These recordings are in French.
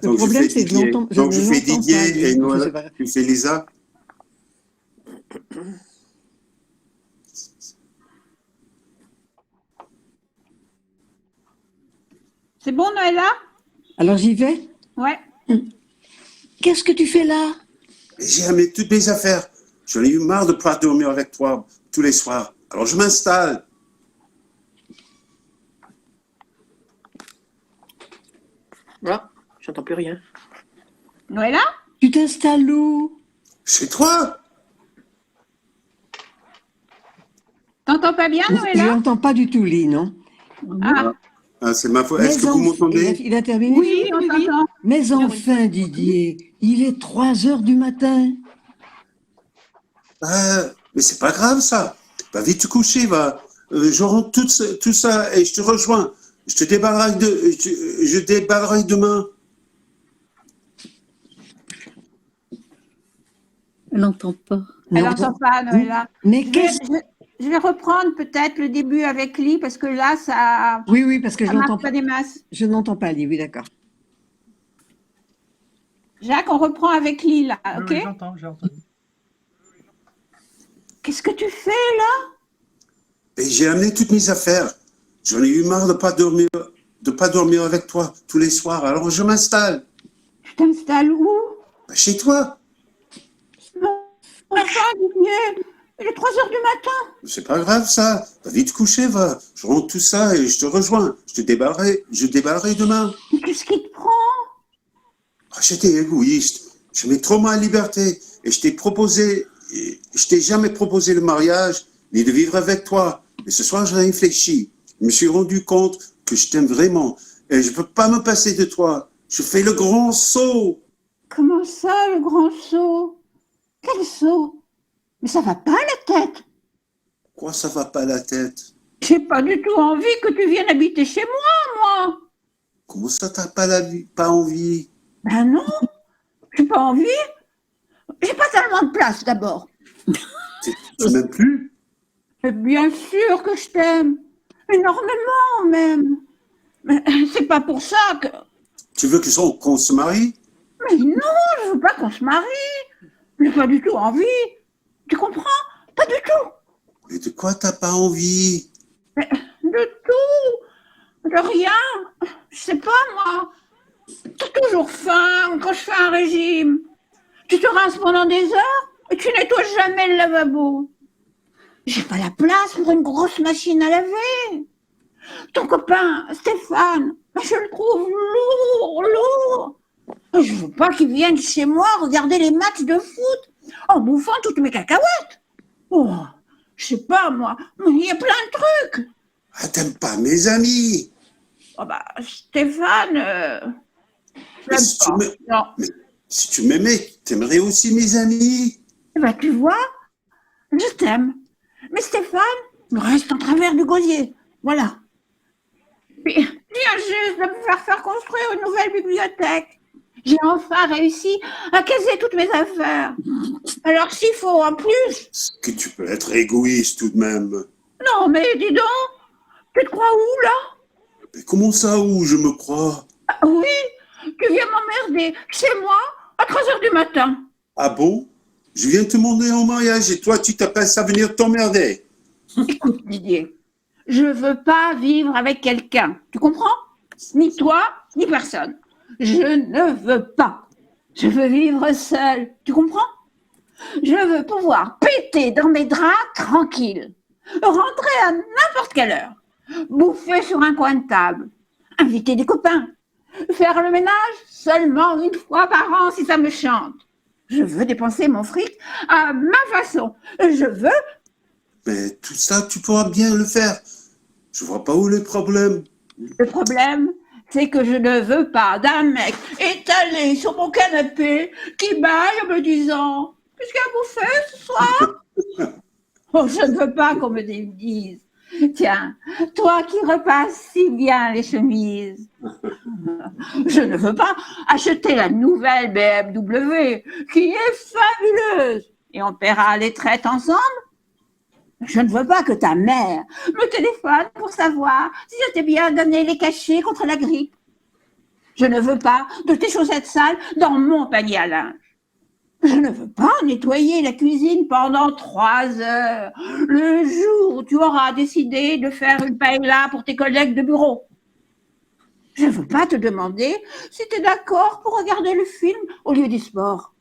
Le problème, c'est que je ne Donc je fais l'entends Didier pas. et Noël, tu fais Lisa. C'est bon, Noëlla? Alors j'y vais. Ouais. Qu'est-ce que tu fais là? J'ai amené toutes mes affaires. J'en ai eu marre de pas dormir avec toi tous les soirs. Alors je m'installe. Voilà, j'entends plus rien. Noëlla? Tu t'installes où? Chez toi? T'entends pas bien, Je Noëlla? n'entends pas du tout, Lee, non? Ah, Ah, c'est ma faute. Est-ce que vous m'entendez? Il a terminé? oui, on t'entend. Mais enfin, Didier, il est 3 heures du matin. Mais c'est pas grave ça. Va vite te coucher, va. Je rentre tout ça et je te rejoins. Je débarrerai demain. Elle n'entend pas. Elle Non. n'entend pas, Noëlla. Mais Je qu'est-ce... vais, je vais reprendre peut-être le début avec Lee parce que là, ça Oui, parce que ça je n'entends marche pas. pas des masses. Je n'entends pas, Lee, oui, d'accord. Jacques, on reprend avec Lee là, ok? Oui, j'entends, j'ai entendu. Qu'est-ce que tu fais là? Et j'ai amené toutes mes affaires. J'en ai eu marre de pas dormir avec toi tous les soirs. Alors je m'installe. Tu t'installes où? Chez toi. Enfin, Didier, il est 3 heures du matin. C'est pas grave ça. Va vite te coucher, va. Je rentre tout ça et je te rejoins. Je déballerai demain. Mais qu'est-ce qui te prend? J'étais égoïste. Je mets trop ma liberté. Et je t'ai jamais proposé le mariage, ni de vivre avec toi. Mais ce soir, j'ai réfléchi. Je me suis rendu compte que je t'aime vraiment. Et je peux pas me passer de toi. Je fais le grand saut. Comment ça, le grand saut? Quel saut? Mais ça va pas la tête. Quoi, ça va pas la tête? J'ai pas du tout envie que tu viennes habiter chez moi. Comment ça, t'as pas envie? Ben non, j'ai pas envie. J'ai pas tellement de place d'abord. Tu m'aimes plus? Mais bien sûr que je t'aime. Énormément même. Mais c'est pas pour ça que... Tu veux qu'on se marie? Mais non, je veux pas qu'on se marie. J'ai pas du tout envie. Tu comprends? Pas du tout. Mais de quoi t'as pas envie? Mais de tout. De rien. Je sais pas, moi. T'as toujours faim quand je fais un régime. Tu te rinces pendant des heures et tu nettoies jamais le lavabo. J'ai pas la place pour une grosse machine à laver. Ton copain, Stéphane, je le trouve lourd. Je veux pas qu'il vienne chez moi regarder les matchs de foot en bouffant toutes mes cacahuètes. Oh, je sais pas, moi, il y a plein de trucs. Ah, t'aimes pas mes amis? Oh bah, Stéphane, Mais si tu m'aimais, t'aimerais aussi mes amis. Eh ben, tu vois, je t'aime. Mais Stéphane reste en travers du gosier. Voilà. Puis, viens juste de me faire construire une nouvelle bibliothèque. J'ai enfin réussi à caser toutes mes affaires. Alors s'il faut en plus... Est-ce que tu peux être égoïste tout de même? Non, mais dis donc, tu te crois où, là? Mais comment ça, où je me crois? Ah, oui, tu viens m'emmerder chez moi à 3 heures du matin. Ah bon? Je viens te demander en mariage et toi, tu t'appelles ça venir t'emmerder. Écoute, Didier, je veux pas vivre avec quelqu'un. Tu comprends? Ni toi, ni personne. Je ne veux pas. Je veux vivre seule. Tu comprends? Je veux pouvoir péter dans mes draps tranquille. Rentrer à n'importe quelle heure. Bouffer sur un coin de table. Inviter des copains. Faire le ménage seulement une fois par an si ça me chante. Je veux dépenser mon fric à ma façon. Je veux... Mais tout ça, tu pourras bien le faire. Je vois pas où est le problème. Le problème, c'est que je ne veux pas d'un mec étalé sur mon canapé qui baille en me disant « Qu'est-ce qu'il y a à bouffer ce soir ?» Oh, je ne veux pas qu'on me dise « Tiens, toi qui repasses si bien les chemises. » Je ne veux pas acheter la nouvelle BMW qui est fabuleuse et on paiera les traites ensemble. Je ne veux pas que ta mère me téléphone pour savoir si je t'ai bien donné les cachets contre la grippe. Je ne veux pas de tes chaussettes sales dans mon panier à linge. Je ne veux pas nettoyer la cuisine pendant 3 heures, le jour où tu auras décidé de faire une paella pour tes collègues de bureau. Je ne veux pas te demander si tu es d'accord pour regarder le film au lieu du sport.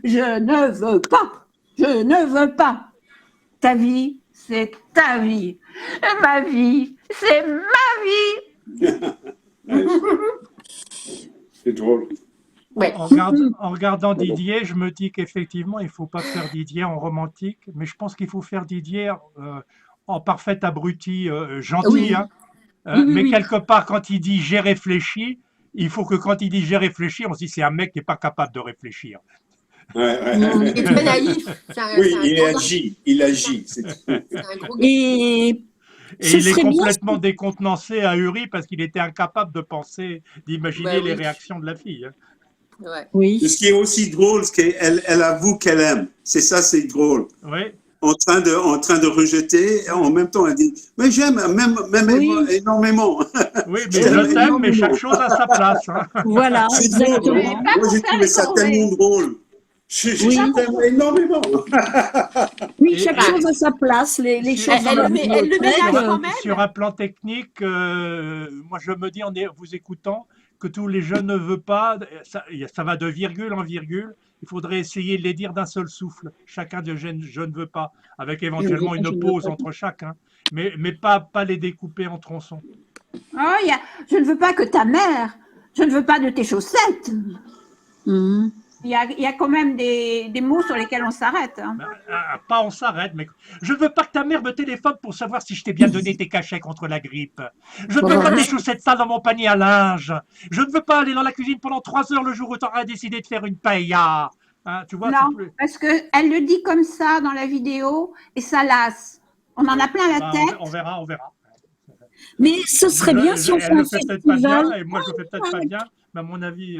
Je ne veux pas. Je ne veux pas. Ta vie, c'est ta vie. Et ma vie, c'est ma vie. C'est drôle. Ouais. En regardant Didier, je me dis qu'effectivement, il ne faut pas faire Didier en romantique, mais je pense qu'il faut faire Didier en parfait abruti, gentil. Oui. Hein. Oui, Mais oui. quelque part, quand il dit j'ai réfléchi, il faut que quand il dit j'ai réfléchi, on se dit c'est un mec qui n'est pas capable de réfléchir. Il est très naïf. C'est un, Oui, c'est un il gros agit, il agit. C'est tout. gars. C'est un gros gars. Et Et ce il est serait bien. complètement décontenancé, ahuri, parce qu'il était incapable de penser, d'imaginer Ouais, les oui. réactions de la fille. Hein. Ouais. Oui. Ce qui est aussi drôle, c'est qu'elle elle avoue qu'elle aime. C'est ça, c'est drôle. Oui. En train de rejeter, et en même temps, elle dit, mais j'aime même Oui. énormément. Oui, mais Je je t'aime t'aime, mais énormément. chaque chose a sa place. Hein. Voilà, C'est drôle. exactement. Pas Moi, pour j'ai faire trouvé les ça corvées. tellement drôle. Oui. Je t'aime énormément. Oui, Et- chaque et- chose à sa place. Les Sur- choses dans la elle le bibliothèque. ménage quand même. Sur un plan technique, moi je me dis en vous écoutant que tous les je ne veux pas, ça va de virgule en virgule. Il faudrait essayer de les dire d'un seul souffle. Chacun de je ne veux pas, avec éventuellement je ne une veux pause pas. entre chacun, mais pas les découper en tronçons. Oh, je ne veux pas que ta mère. Je ne veux pas de tes chaussettes. Mhm. Il y a quand même des mots sur lesquels on s'arrête. Hein. Pas on s'arrête, mais je ne veux pas que ta mère me téléphone pour savoir si je t'ai bien donné tes cachets contre la grippe. Je ne veux pas tes chaussettes sales dans mon panier à linge. Je ne veux pas aller dans la cuisine pendant 3 heures le jour où tu auras décidé de faire une paella. Hein, tu vois, Non, c'est plus- parce qu'elle le dit comme ça dans la vidéo et ça lasse. On en a plein la Bah, tête. on verra, on verra. Mais ce serait bien si on fait Elle un le fait peut-être pas festival, bien, et moi je le fais peut-être pas bien, mais à mon avis,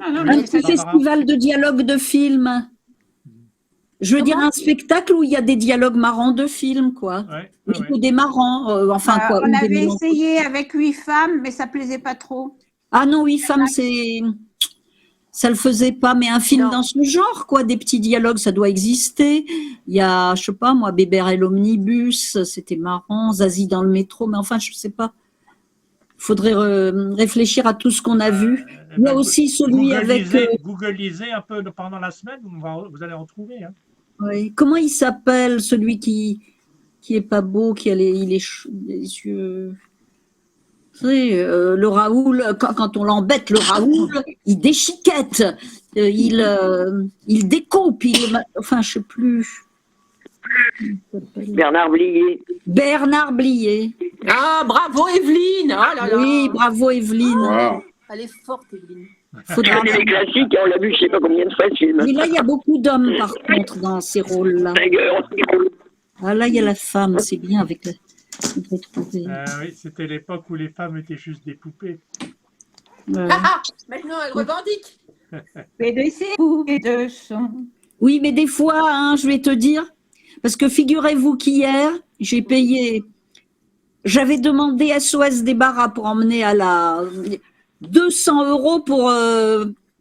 Non, non, Oui, un mais petit Barbara. festival de dialogue de films. Je veux dire un spectacle où il y a des dialogues marrants de films, quoi. ouais, Mais ouais, que des marrants, enfin quoi. on ou des avait mélanges. essayé avec 8 femmes, mais ça plaisait pas trop. Ah non, 8 femmes, ça le faisait pas, mais un film Non. dans ce genre, quoi, des petits dialogues, ça doit exister. Il y a, je sais pas, moi, Bébert et l'omnibus, c'était marrant, Zazie dans le métro, mais enfin, je sais pas. Il faudrait réfléchir à tout ce qu'on a vu. Il y a aussi celui avec. Googlisez un peu pendant la semaine, vous allez en trouver. Hein. Oui. Comment il s'appelle, celui qui est pas beau, qui a les yeux. Vous savez, le Raoul, quand on l'embête, le Raoul, il déchiquette, il découpe, enfin, je sais plus. Bernard Blier. Bernard Blier. Ah, bravo Evelyne. Oh là là. Oui, bravo Evelyne. Wow. Elle est forte Evelyne. Faudra- C'est des classiques, on l'a vu je sais pas combien de fois ce film. Mais là, il y a beaucoup d'hommes, par contre, dans ces rôles-là. Rigueur. Ah, là, il y a la femme, c'est bien avec la. Je vais trouver. Oui, c'était l'époque où les femmes étaient juste des poupées. Ouais. Ah, maintenant elle revendique. Et de ses et de son. Oui, mais des fois, hein, je vais te dire, parce que figurez-vous qu'hier, j'ai payé, j'avais demandé SOS Débarras pour emmener à la 200 € pour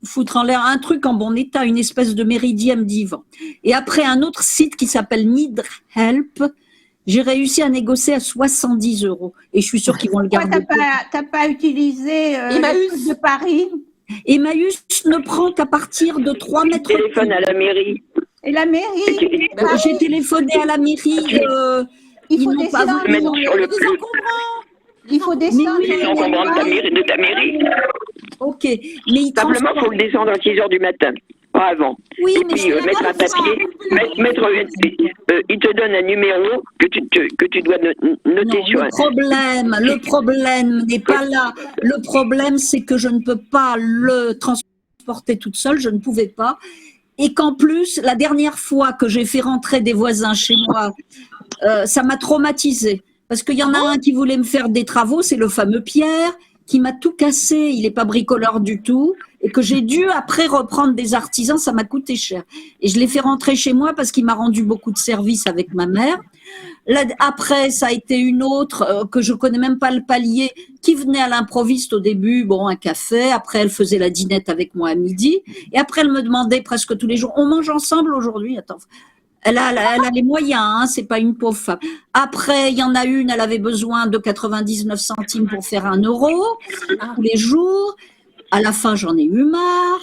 foutre en l'air un truc en bon état, une espèce de méridienne divan. Et après un autre site qui s'appelle Need Help, j'ai réussi à négocier à 70 €. Et je suis sûre qu'ils vont le Pourquoi garder. t'as pas utilisé Emmaüs. le truc de Paris Emmaüs ne prend qu'à partir de 3 mètres. Téléphone à la mairie. et la mairie? J'ai téléphoné à la mairie. Il Ils faut n'ont pas descendre. voulu. Mettre sur le Des plus. encombrants. Il faut descendre. oui, Les encombrants de ta mairie. Ok, mais ils Simplement, il faut transportent. le descendre à 6 heures du matin. Pas avant. Oui, Et mais puis mettre un papier. Il te donne un numéro que tu dois noter non, sur un. le problème n'est pas là. Le problème, c'est que je ne peux pas le transporter toute seule, je ne pouvais pas. Et qu'en plus, la dernière fois que j'ai fait rentrer des voisins chez moi, ça m'a traumatisée. Parce qu'il y en a un qui voulait me faire des travaux, c'est le fameux Pierre, qui m'a tout cassé, il n'est pas bricoleur du tout, et que j'ai dû après reprendre des artisans, ça m'a coûté cher. Et je l'ai fait rentrer chez moi parce qu'il m'a rendu beaucoup de services avec ma mère. Là, après, ça a été une autre que je connais même pas le palier, qui venait à l'improviste au début, bon, un café. Après, elle faisait la dînette avec moi à midi. Et après, elle me demandait presque tous les jours, on mange ensemble aujourd'hui? Attends. Elle a les moyens, hein, c'est pas une pauvre femme. Après, il y en a une, elle avait besoin de 99 centimes pour faire 1 euro tous les jours. À la fin, j'en ai eu marre.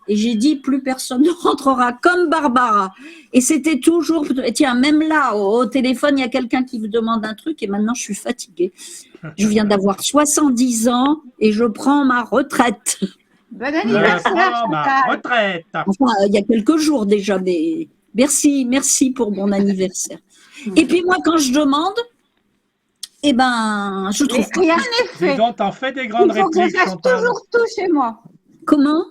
Et j'ai dit, plus personne ne rentrera comme Barbara. Et c'était toujours, tiens, même là, au téléphone, il y a quelqu'un qui vous demande un truc et maintenant je suis fatiguée. Je viens d'avoir 70 ans et je prends ma retraite. Bon Je anniversaire, prends ma Chantal. retraite. Enfin, il y a quelques jours déjà, mais merci pour mon anniversaire. Et puis moi, quand je demande, eh ben, je Mais trouve pas. rien n'est Dis fait. donc, t'en fais des grandes Il faut que je répliques, fasse Chantal. toujours tout chez moi. Comment?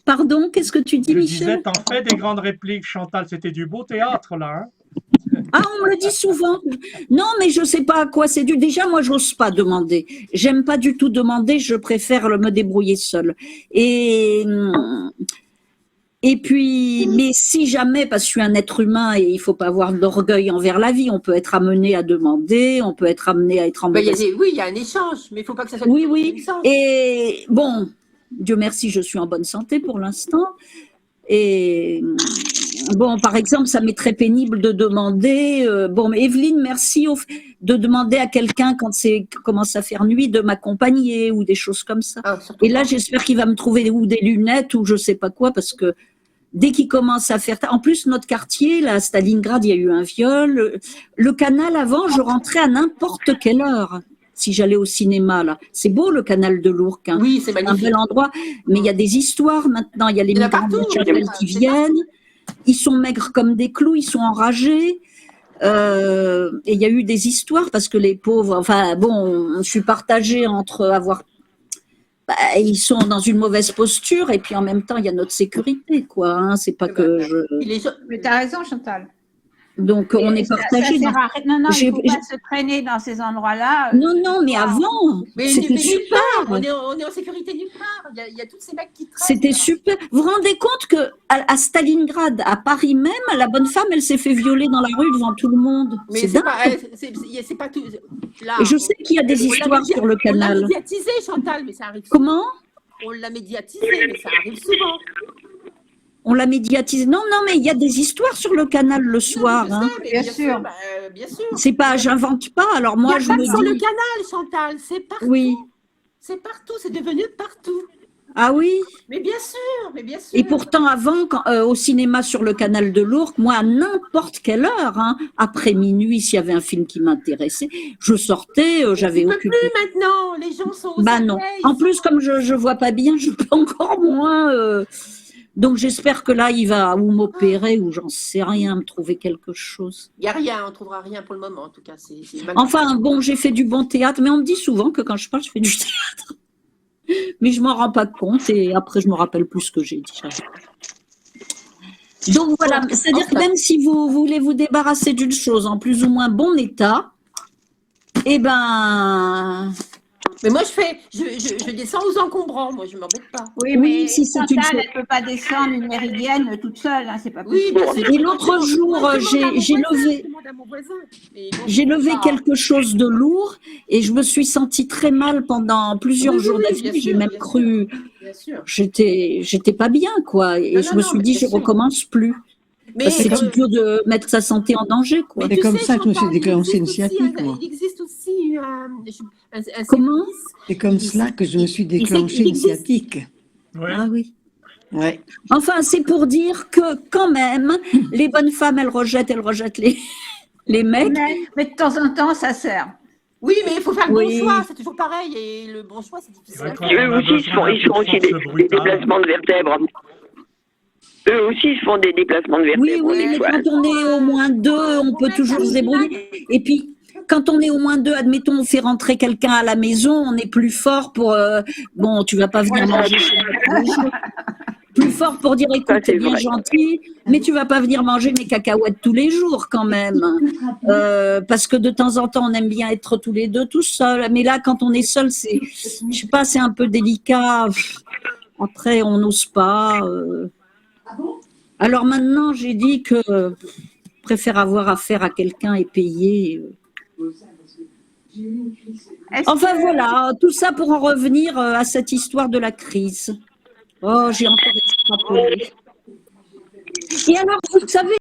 Pardon, qu'est-ce que tu dis, Je disais, Michel? t'en fais des grandes répliques, Chantal. C'était du beau théâtre, là. Hein. Ah, on me le dit souvent. Non, mais je sais pas à quoi c'est dû. Déjà, moi, j'ose pas demander. J'aime pas du tout demander. Je préfère me débrouiller seule. Et puis, mais si jamais, parce que je suis un être humain et il faut pas avoir d'orgueil envers la vie, on peut être amené à demander, on peut être amené à être en Bah, mauvaise. oui, il y a un échange, mais il ne faut pas que ça soit Oui, une oui. licence. Et bon, Dieu merci, je suis en bonne santé pour l'instant. Et bon, par exemple, ça m'est très pénible de demander. Bon, mais Evelyne, merci de demander à quelqu'un quand c'est commence à faire nuit de m'accompagner ou des choses comme ça. Ah, surtout Et là, pas. j'espère qu'il va me trouver ou des lunettes ou je sais pas quoi, parce que dès qu'il commence à faire. En plus, notre quartier, là, à Stalingrad, il y a eu un viol. Le canal, avant, je rentrais à n'importe quelle heure. Si j'allais au cinéma, là. C'est beau, le canal de l'Ourcq. Hein. Oui, c'est C'est un magnifique. bel endroit. Mais il y a des histoires maintenant. Il y a les Il y en a migrants de partout, Chapelle oui, qui c'est viennent. Ils sont maigres comme des clous. Ils sont enragés. Et il y a eu des histoires parce que les pauvres. Enfin, bon, je suis partagée entre avoir. Bah, ils sont dans une mauvaise posture et puis en même temps, il y a notre sécurité, quoi. Hein. C'est pas que je. Les gens- Mais t'as raison, Chantal. Donc, on est Ça partagé. sert à rien. Non, J'ai- il ne faut pas se traîner dans ces endroits-là. Non, mais avant, Mais c'était nulle super. part, on est en sécurité nulle part. Il y a tous ces mecs qui traînent. C'était super. Vous vous rendez compte que à Stalingrad, à Paris même, la bonne femme, elle s'est fait violer dans la rue devant tout le monde. Mais C'est c'est dingue. pas, c'est pas tout. Là, Et je sais qu'il y a des on l'a histoires sur le On l'a canal. médiatisé, Chantal, mais ça arrive. Comment? On l'a médiatisé, mais ça arrive souvent. On l'a médiatisé. Non, mais il y a des histoires sur le canal le soir. Je Hein. sais, mais Bien bien sûr. sûr. Bien sûr. C'est pas, j'invente pas. Alors Il moi, y a je pas me que sur le dis. canal, Chantal, c'est partout. Oui. C'est partout, c'est devenu partout. Ah oui. Mais bien sûr, mais bien sûr. Et pourtant, avant, au cinéma sur le canal de l'Ourcq, moi, à n'importe quelle heure, hein, après minuit, s'il y avait un film qui m'intéressait, je sortais, j'avais on peut aucune. plus maintenant, les gens sont au Bah non. soleil, En ils plus, sont- comme je vois pas bien, je peux encore moins. Donc j'espère que là, il va ou m'opérer ou j'en sais rien, me trouver quelque chose. Il n'y a rien, on ne trouvera rien pour le moment, en tout cas. C'est Enfin, bon, j'ai fait du bon théâtre, mais on me dit souvent que quand je parle, je fais du théâtre. Mais je m'en rends pas compte et après, je me rappelle plus ce que j'ai dit. Donc voilà, c'est-à-dire que même si vous voulez vous débarrasser d'une chose en plus ou moins bon état, eh ben, Mais moi, je descends aux encombrants, moi, je ne m'embête pas. Oui, Oui, mais si c'est une Chantal, chose- elle ne peut pas descendre une méridienne toute seule. Hein, c'est pas Oui, possible. bien sûr. Et l'autre jour, Moi, je demande à mon j'ai voisin, levé- je demande à mon voisin. Mais bon, j'ai levé ah, quelque chose de lourd et je me suis sentie très mal pendant plusieurs Oui, oui, jours oui, d'affilée. bien J'ai sûr, même bien cru, bien sûr. j'étais pas bien, quoi. Et Non, je non, me non, suis mais dit, bien je sûr. recommence plus. Mais Parce que c'est idiot de mettre sa santé en danger, quoi. C'est tu comme sais, ça que je me suis Chantal, déclenché une il existe aussi sciatique, moi. Il existe aussi un Comment service. C'est comme cela que je me suis déclenché il une existe- sciatique. Ouais. Ah oui. Ouais. Enfin, c'est pour dire que quand même, les bonnes femmes, elles rejettent les mecs. Mais de temps en temps, ça sert. Oui, mais il faut faire le Oui. bon choix, c'est toujours pareil. Et le bon choix, c'est difficile. Ouais, à quand faire. Eux on a aussi, besoin ils font d'un aussi coup de des force brutale. déplacements de vertèbres. Eux aussi, ils font des déplacements de Oui, vertèbres. oui, des mais fois. quand on est au moins deux, on peut toujours se débrouiller. Et puis, quand on est au moins deux, admettons, on fait rentrer quelqu'un à la maison, on est plus fort pour. Bon, tu vas pas venir manger chez nous tous les jours. Plus fort pour dire, écoute, Ça, c'est t'es bien vrai. gentil, mais tu vas pas venir manger mes cacahuètes tous les jours quand même. Parce que de temps en temps, on aime bien être tous les deux tout seuls. Mais là, quand on est seul, c'est, je sais pas, c'est un peu délicat. Après, on n'ose pas. Alors maintenant, j'ai dit que préfère avoir affaire à quelqu'un et payer. Est-ce Enfin que- voilà, tout ça pour en revenir à cette histoire de la crise. Oh, j'ai encore extrapolé. Et alors, vous savez,